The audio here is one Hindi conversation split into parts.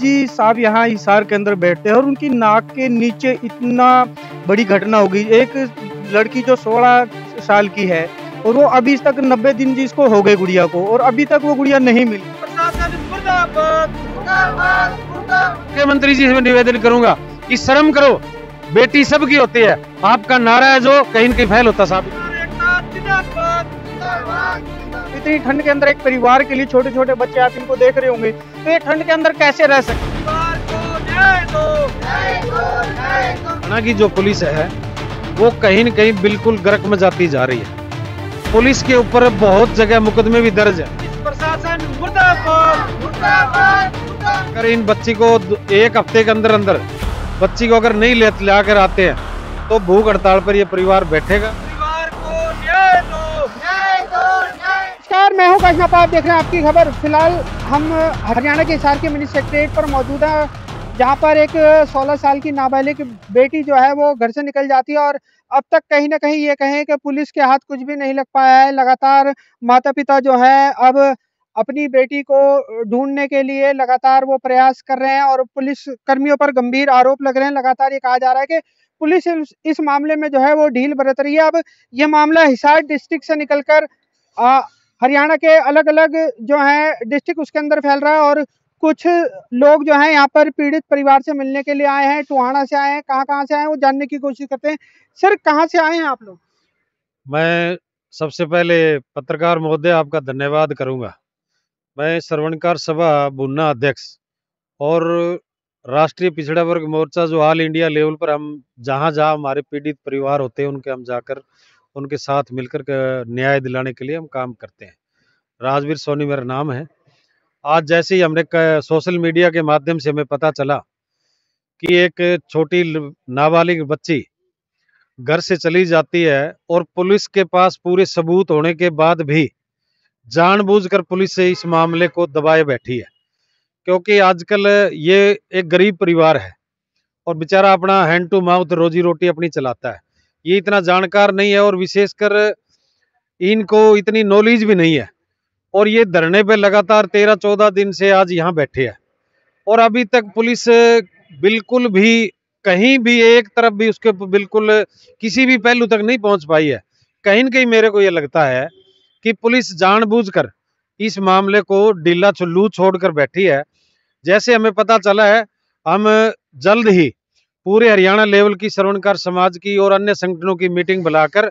जी साहब यहाँ हिसार के अंदर बैठते हैं और उनकी नाक के नीचे इतना बड़ी घटना हो गई। एक लड़की जो 16 साल की है और वो अभी तक 90 दिन जिसको हो गए गुड़िया को, और अभी तक वो गुड़िया नहीं मिली। मुख्यमंत्री जी से निवेदन करूंगा कि शर्म करो, बेटी सबकी होती है, आपका नारा है जो कहीं न कहीं फैल होता साहब। इतनी ठंड के अंदर एक परिवार के लिए, छोटे छोटे बच्चे आप इनको देख रहे होंगे, तो ये ठंड के अंदर कैसे रह सकते। हरियाणा की जो पुलिस है वो कहीं न कहीं बिल्कुल गर्क में जाती जा रही है। पुलिस के ऊपर बहुत जगह मुकदमे भी दर्ज है। प्रशासन अगर इन बच्ची को एक हफ्ते के अंदर अंदर बच्ची को अगर नहीं ला कर आते हैं तो भूख हड़ताल पर ये परिवार बैठेगा। नमस्कार, मैं हूं कशनाप, आप देख रहे हैं आपकी खबर। फिलहाल हम हरियाणा के हिसार के मिनी सेक्रेटरीट पर मौजूद है, जहां पर एक 16 साल की नाबालिग बेटी जो है वो घर से निकल जाती है और अब तक कहीं ना कहीं ये कहें कि पुलिस के हाथ कुछ भी नहीं लग पाया है। लगातार माता पिता जो है अब अपनी बेटी को ढूंढने के लिए लगातार वो प्रयास कर रहे हैं और पुलिस कर्मियों पर गंभीर आरोप लग रहे हैं। लगातार ये कहा जा रहा है कि पुलिस इस मामले में जो है वो ढील बरत रही है। अब ये मामला हिसार डिस्ट्रिक्ट से निकलकर हरियाणा के अलग अलग जो है डिस्ट्रिक्ट उसके अंदर फैल रहा है और कुछ लोग जो हैं यहाँ पर पीड़ित परिवार से मिलने के लिए आए हैं, टोहाना से आए हैं, कहाँ से आए हैं वो जानने की कोशिश करते हैं। सर, कहाँ से आए हैं आप लोग? मैं सबसे पहले पत्रकार महोदय आपका धन्यवाद करूंगा। मैं श्रवणकार सभा भुन्ना अध्यक्ष और राष्ट्रीय पिछड़ा वर्ग मोर्चा जो ऑल इंडिया लेवल पर हम जहां हमारे पीड़ित परिवार होते हैं उनके हम जाकर उनके साथ मिलकर न्याय दिलाने के लिए हम काम करते हैं। राजवीर सोनी मेरा नाम है। आज जैसे ही हमने सोशल मीडिया के माध्यम से हमें पता चला कि एक छोटी नाबालिग बच्ची घर से चली जाती है और पुलिस के पास पूरे सबूत होने के बाद भी जानबूझकर पुलिस से इस मामले को दबाए बैठी है, क्योंकि आजकल ये एक गरीब परिवार है और बेचारा अपना हैंड टू माउथ रोजी रोटी अपनी चलाता है। ये इतना जानकार नहीं है और विशेषकर इनको इतनी नॉलेज भी नहीं है और ये धरने पे लगातार 13-14 दिन से आज यहाँ बैठे हैं और अभी तक पुलिस बिल्कुल भी कहीं भी एक तरफ भी उसके बिल्कुल किसी भी पहलू तक नहीं पहुंच पाई है। कहीं न कहीं मेरे को ये लगता है कि पुलिस जानबूझकर इस मामले को ढीला लू छोड़कर बैठी है। जैसे हमें पता चला है, हम जल्द ही पूरे हरियाणा लेवल की श्रवणकार समाज की और अन्य संगठनों की मीटिंग बुलाकर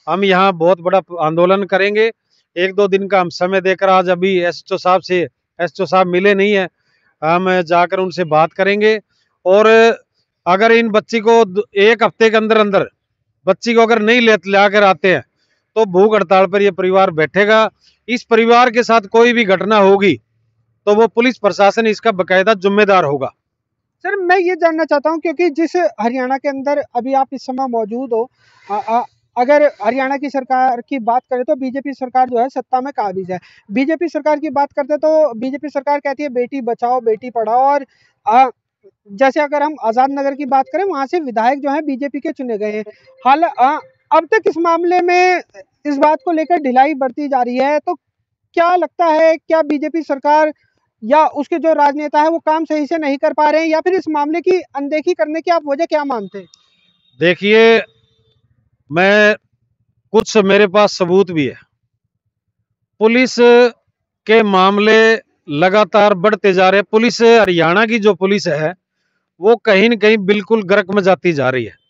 हम यहाँ बहुत बड़ा आंदोलन करेंगे। 1-2 दिन का हम समय देकर, आज अभी एसएचओ साहब मिले नहीं है, हम जाकर उनसे बात करेंगे और अगर इन बच्ची को एक हफ्ते के अंदर अंदर बच्ची को अगर नहीं ला कर आते हैं तो भूख हड़ताल पर यह परिवार बैठेगा। इस परिवार के साथ कोई भी घटना होगी तो वो पुलिस प्रशासन इसका बकायदा जिम्मेदार होगा। सर, मैं ये जानना चाहता हूँ, क्योंकि जिस हरियाणा के अंदर अभी आप इस समय मौजूद हो, अगर हरियाणा की सरकार की बात करें तो बीजेपी सरकार जो है सत्ता में काबिज है। बीजेपी सरकार की बात करते तो बीजेपी सरकार कहती है बेटी बचाओ बेटी पढ़ाओ, और जैसे अगर हम आजाद नगर की बात करें वहां से विधायक जो है बीजेपी के चुने गए हैं। हाल अब तक इस मामले में इस बात को लेकर ढिलाई बरती जा रही है, तो क्या लगता है, क्या बीजेपी सरकार या उसके जो राजनेता है वो काम सही से नहीं कर पा रहे हैं, या फिर इस मामले की अनदेखी करने की आप वजह क्या मानते हैं? देखिए, मैं कुछ मेरे पास सबूत भी है। पुलिस के मामले लगातार बढ़ते जा रहे हैं। पुलिस, हरियाणा की जो पुलिस है वो कहीं न कहीं बिल्कुल गर्क में जाती जा रही है।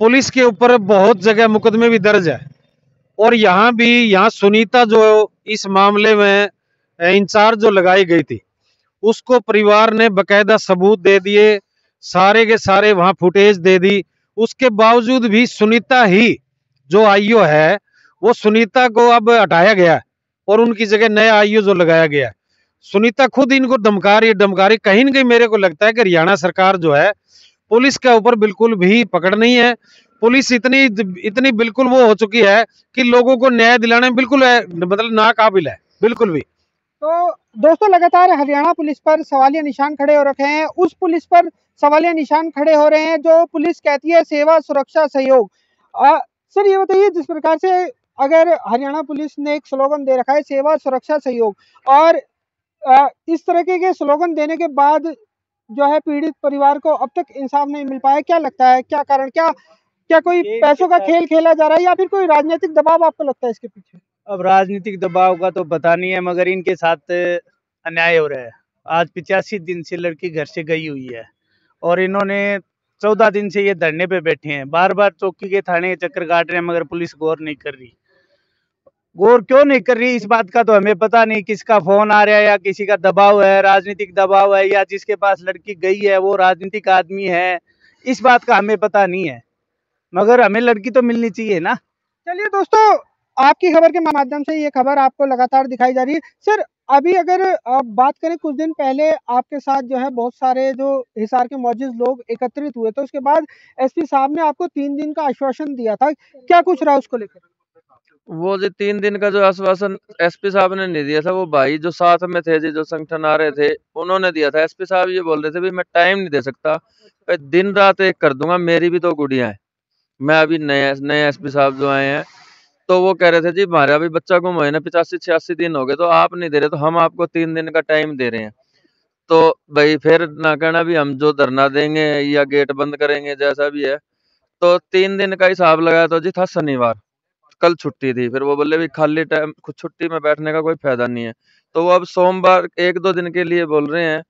पुलिस के ऊपर बहुत जगह मुकदमे भी दर्ज है और यहाँ सुनीता जो इस मामले में इंचार्ज जो लगाई गई थी उसको परिवार ने बकायदा सबूत दे दिए, सारे के सारे वहां फुटेज दे दी। उसके बावजूद भी सुनीता ही जो आईओ है वो सुनीता को अब हटाया गया है और उनकी जगह नया आईओ जो लगाया गया है। सुनीता खुद इनको धमका रही। कहीं न कहीं मेरे को लगता है कि हरियाणा सरकार जो है पुलिस के ऊपर बिल्कुल भी पकड़ नहीं है। पुलिस इतनी बिल्कुल वो हो चुकी है कि लोगों को न्याय दिलाने में बिल्कुल मतलब नाकाबिल है, बिल्कुल भी। तो दोस्तों, लगातार हरियाणा पुलिस पर सवालिया निशान खड़े हो रखे हैं। उस पुलिस पर सवालिया निशान खड़े हो रहे हैं जो पुलिस कहती है सेवा सुरक्षा सहयोग। सर, ये बताइए, जिस प्रकार से अगर हरियाणा पुलिस ने एक स्लोगन दे रखा है सेवा सुरक्षा सहयोग, और इस तरह के स्लोगन देने के बाद जो है पीड़ित परिवार को अब तक इंसाफ नहीं मिल पाया, क्या लगता है, क्या कारण, क्या क्या कोई पैसों का खेल खेला जा रहा है या फिर कोई राजनीतिक दबाव आपको लगता है इसके पीछे? अब राजनीतिक दबाव का तो पता नहीं है, मगर इनके साथ अन्याय हो रहा है। आज 85 दिन से लड़की घर से गई हुई है और इन्होंने 14 दिन से ये धरने पे बैठे हैं। बार बार चौकी के थाने के चक्कर काट रहे हैं, मगर पुलिस गौर नहीं कर रही। गौर क्यों नहीं कर रही इस बात का तो हमें पता नहीं। किसका फोन आ रहा है या किसी का दबाव है, राजनीतिक दबाव है, या जिसके पास लड़की गई है वो राजनीतिक आदमी है, इस बात का हमें पता नहीं है। मगर हमें लड़की तो मिलनी चाहिए ना। चलिए दोस्तों, आपकी खबर के माध्यम से ये खबर आपको लगातार दिखाई जा रही है। सर, अभी अगर बात करें, कुछ दिन पहले आपके साथ जो है बहुत सारे जो हिसार के मौजूद लोग एकत्रित हुए, तो उसके बाद एसपी साहब ने आपको 3 दिन का आश्वासन दिया था, क्या कुछ रहा उसको लेकर? वो जो 3 दिन का जो आश्वासन एसपी साहब ने नहीं दिया था, वो भाई जो साथ में थे जी, जो संगठन आ रहे थे, उन्होंने दिया था। एसपी साहब ये बोल रहे थे, भाई मैं टाइम नहीं दे सकता, दिन रात एक कर दूंगा, मेरी भी तो गुड़िया है। मैं अभी नए एसपी साहब जो आए हैं, तो वो कह रहे थे जी हमारा अभी बच्चा गुम हुए ना 85-86 दिन हो गए, तो आप नहीं दे रहे, तो हम आपको 3 दिन का टाइम दे रहे हैं। तो भाई फिर ना कहना भी हम जो धरना देंगे या गेट बंद करेंगे, जैसा भी है। तो 3 दिन का हिसाब लगाया तो जी था शनिवार, कल छुट्टी थी। फिर वो बोले भी खाली टाइम कुछ छुट्टी में बैठने का कोई फायदा नहीं है, तो वो अब सोमवार 1-2 दिन के लिए बोल रहे हैं।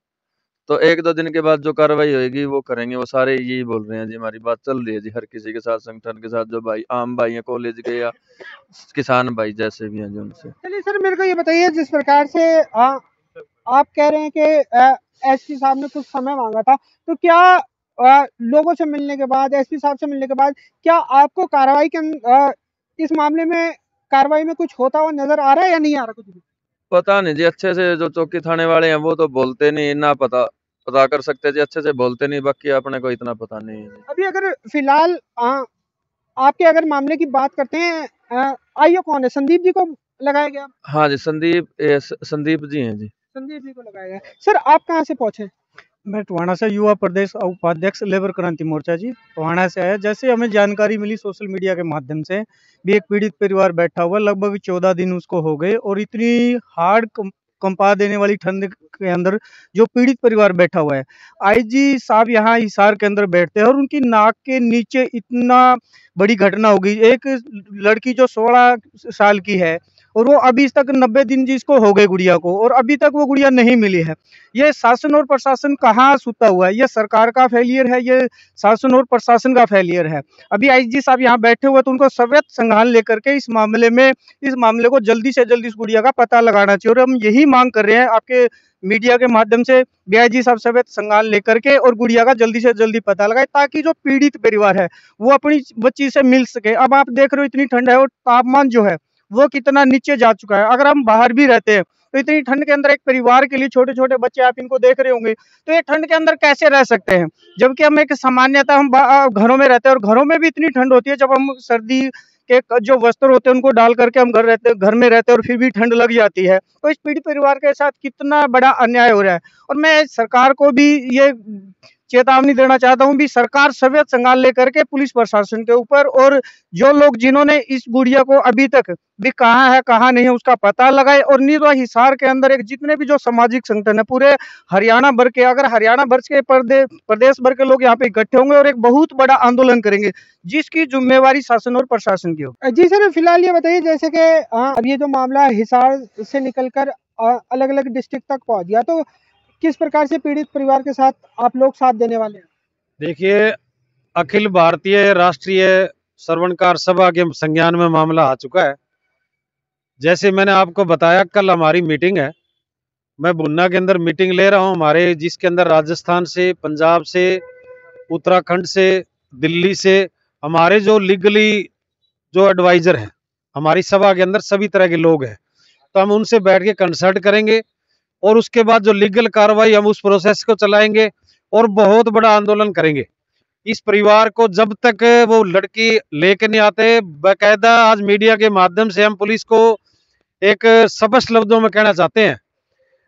तो 1-2 दिन के बाद जो कार्रवाई होगी वो करेंगे। वो सारे यही बोल रहे हैं जी, हमारी बात चल रही है जी हर किसी के साथ, संगठन के साथ, जो भाई आम भाई हैं कॉलेज के या किसान भाई जैसे भी हैं जो उनसे। चलिए सर, मेरे को ये बताइए, जिस प्रकार से आप कह रहे हैं कि एसपी साहब ने कुछ समय मांगा था, तो क्या लोगों से मिलने के बाद, एसपी साहब से मिलने के बाद, क्या आपको कार्रवाई के इस मामले में कार्रवाई में कुछ होता हुआ नजर आ रहा है या नहीं आ रहा कुछ भी? पता नहीं जी, अच्छे से जो चौकी थाने वाले हैं वो तो बोलते नहीं ना, पता कर सकते जी, अच्छे से बोलते नहीं, बाकी अपने को इतना पता नहीं है। अभी अगर फिलहाल आपके अगर मामले की बात करते हैं, आईओ कौन है? संदीप जी को लगाया गया? हाँ जी, संदीप जी हैं जी। संदीप जी को लगाया गया। सर, आप कहाँ से पहुंचे? मैं टोहाना से युवा प्रदेश उपाध्यक्ष लेबर क्रांति मोर्चा जी, टोहाना से आया। जैसे हमें जानकारी मिली सोशल मीडिया के माध्यम से, भी एक पीड़ित परिवार बैठा हुआ, लगभग 14 दिन उसको हो गए, और इतनी हार्ड कंपा देने वाली ठंड के अंदर जो पीड़ित परिवार बैठा हुआ है। आईजी साहब यहाँ हिसार के अंदर बैठते हैं और उनकी नाक के नीचे इतना बड़ी घटना हो गई। एक लड़की जो 16 साल की है और वो अभी तक 90 दिन जिसको हो गए गुड़िया को, और अभी तक वो गुड़िया नहीं मिली है। ये शासन और प्रशासन कहाँ सुता हुआ है? ये सरकार का फेलियर है, ये शासन और प्रशासन का फेलियर है। अभी आईजी साहब यहाँ बैठे हुए, तो उनको सवेत संज्ञान लेकर के इस मामले को जल्दी से जल्दी इस गुड़िया का पता लगाना चाहिए। और हम यही मांग कर रहे हैं आपके मीडिया के माध्यम से, आईजी साहब सवेत संज्ञान लेकर के और गुड़िया का जल्दी से जल्दी पता लगाए, ताकि जो पीड़ित परिवार है वो अपनी बच्ची से मिल सके। अब आप देख रहे हो इतनी ठंड है और तापमान जो है वो कितना नीचे जा चुका है। अगर हम बाहर भी रहते हैं तो इतनी ठंड के अंदर एक परिवार के लिए, छोटे छोटे बच्चे आप इनको देख रहे होंगे, तो ये ठंड के अंदर कैसे रह सकते हैं? जबकि हम एक सामान्यता हम घरों में रहते हैं, और घरों में भी इतनी ठंड होती है, जब हम सर्दी के जो वस्त्र होते हैं उनको डाल करके हम घर में रहते हैं और फिर भी ठंड लग जाती है। तो इस पीड़ित परिवार के साथ कितना बड़ा अन्याय हो रहा है। और मैं सरकार को भी ये चेतावनी देना चाहता हूं भी, सरकार सवेत संज्ञान लेकर के पुलिस प्रशासन के ऊपर, और जो लोग जिन्होंने इस गुड़िया को अभी तक भी कहाँ है कहाँ नहीं है उसका पता लगाए। और नहीं तो हिसार के अंदर एक जितने भी जो सामाजिक संगठन है पूरे हरियाणा भर के, अगर हरियाणा भर के प्रदेश भर के लोग यहाँ पे इकट्ठे होंगे और एक बहुत बड़ा आंदोलन करेंगे, जिसकी जिम्मेवारी शासन और प्रशासन की हो। जी सर, फिलहाल ये बताइए, जैसे कि अब ये जो मामला हिसार से निकलकर अलग अलग डिस्ट्रिक्ट तक पहुंच गया, तो किस प्रकार से पीड़ित परिवार के साथ आप लोग साथ देने वाले हैं? देखिए, अखिल भारतीय राष्ट्रीय श्रवणकार सभा के संज्ञान में मामला आ चुका है। जैसे मैंने आपको बताया, कल हमारी मीटिंग है। मैं बुन्ना के अंदर मीटिंग ले रहा हूँ हमारे, जिसके अंदर राजस्थान से, पंजाब से, उत्तराखंड से, दिल्ली से हमारे जो लीगली जो एडवाइजर हैं हमारी सभा के अंदर, सभी तरह के लोग हैं। तो हम उनसे बैठ के कंसल्ट करेंगे और उसके बाद जो लीगल कार्रवाई हम उस प्रोसेस को चलाएंगे और बहुत बड़ा आंदोलन करेंगे। इस परिवार को जब तक वो लड़की लेके नहीं आते, बाकायदा आज मीडिया के माध्यम से हम पुलिस को एक स्पष्ट लफ्जों में कहना चाहते हैं,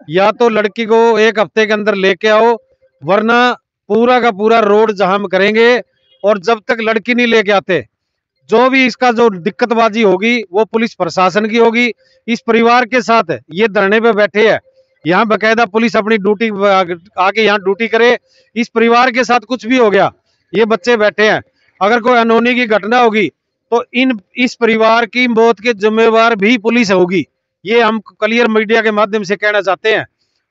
या तो लड़की को 1 हफ्ते के अंदर लेके आओ, वरना पूरा का पूरा रोड जाम करेंगे। और जब तक लड़की नहीं लेके आते, जो भी इसका जो दिक्कतबाजी होगी वो पुलिस प्रशासन की होगी। इस परिवार के साथ ये धरने पे बैठे हैं, यहाँ बकायदा पुलिस अपनी ड्यूटी आके यहाँ ड्यूटी करे। इस परिवार के साथ कुछ भी हो गया, ये बच्चे बैठे हैं, अगर कोई अनहोनी की घटना होगी तो इस परिवार की मौत के जिम्मेवार भी पुलिस होगी। ये हम क्लियर मीडिया के माध्यम से कहना चाहते हैं।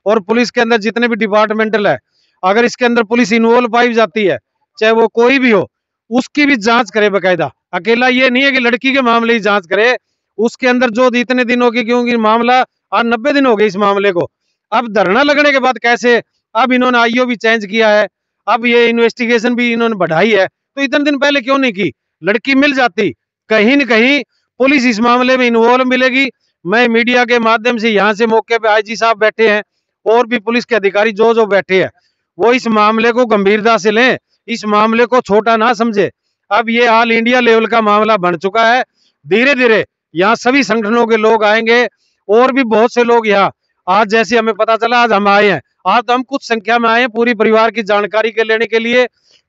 और पुलिस के अंदर जितने भी डिपार्टमेंटल है, अगर इसके अंदर पुलिस इन्वॉल्व पाई जाती है, चाहे वो कोई भी हो, उसकी भी जांच करे बकायदा। अकेला ये नहीं है कि लड़की के मामले ही जांच करे, उसके अंदर जो इतने दिनों की, क्योंकि मामला आज 90 दिन हो गए इस मामले को। अब धरना लगने के बाद कैसे, अब इन्होंने आईओ भी चेंज किया है, अब ये इन्वेस्टिगेशन भी इन्होंने बढ़ाई है, तो इतने दिन पहले क्यों नहीं की? लड़की मिल जाती। कहीं न कहीं पुलिस इस मामले में इन्वॉल्व मिलेगी। मैं मीडिया के माध्यम से यहाँ से मौके पे आईजी साहब बैठे हैं और भी पुलिस के अधिकारी जो जो बैठे हैं, वो इस मामले को गंभीरता से लें, इस मामले को छोटा ना समझे। अब ये ऑल इंडिया लेवल का मामला बन चुका है। धीरे धीरे यहाँ सभी संगठनों के लोग आएंगे और भी बहुत से लोग यहाँ, आज जैसे हमें पता चला आज हम आए हैं, आज तो हम कुछ संख्या में आए हैं पूरी परिवार की जानकारी के लेने के लिए।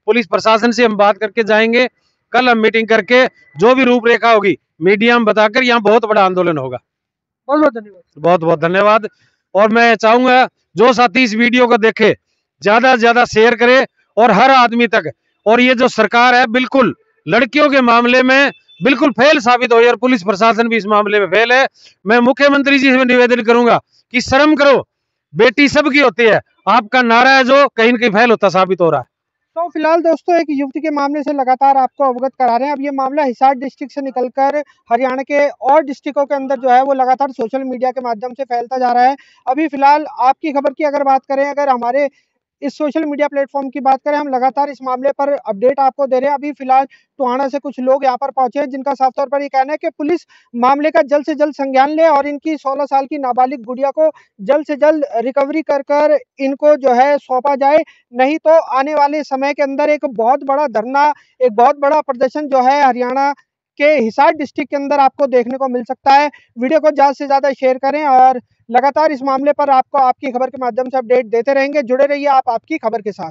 पुलिस प्रशासन से हम बात करके जाएंगे, कल हम मीटिंग करके जो भी रूपरेखा होगी मीडिया में बताकर यहाँ बहुत बड़ा आंदोलन होगा। बहुत बहुत धन्यवाद। बहुत बहुत धन्यवाद। और मैं चाहूंगा जो साथी इस वीडियो को देखे, ज्यादा से ज्यादा शेयर करे और हर आदमी तक। और ये जो सरकार है बिल्कुल लड़कियों के मामले में बिल्कुल फेल साबित हो, और पुलिस प्रशासन भी इस मामले में फेल है। मैं मुख्यमंत्री जी से निवेदन करूंगा कि शर्म करो, बेटी सबकी होती है, आपका नारा है जो कहीं न कहीं फेल होता साबित हो रहा है। तो फिलहाल दोस्तों एक युवती के मामले से लगातार आपको अवगत करा रहे हैं। अब ये मामला हिसार डिस्ट्रिक्ट से निकलकर हरियाणा के और डिस्ट्रिक्टों के अंदर जो है वो लगातार सोशल मीडिया के माध्यम से फैलता जा रहा है। अभी फिलहाल आपकी खबर की अगर बात करें, अगर हमारे इस सोशल मीडिया प्लेटफॉर्म की बात करें, हम लगातार इस मामले पर अपडेट आपको दे रहे हैं। अभी फिलहाल टोहाना से कुछ लोग यहाँ पर पहुंचे हैं, जिनका साफ तौर पर ये कहना है कि पुलिस मामले का जल्द से जल्द संज्ञान ले और इनकी 16 साल की नाबालिग गुड़िया को जल्द से जल्द रिकवरी कर इनको जो है सौंपा जाए। नहीं तो आने वाले समय के अंदर एक बहुत बड़ा धरना, एक बहुत बड़ा प्रदर्शन जो है हरियाणा के हिसार डिस्ट्रिक्ट के अंदर आपको देखने को मिल सकता है। वीडियो को ज़्यादा से ज़्यादा शेयर करें और लगातार इस मामले पर आपको आपकी खबर के माध्यम से अपडेट देते रहेंगे। जुड़े रहिए आप आपकी खबर के साथ।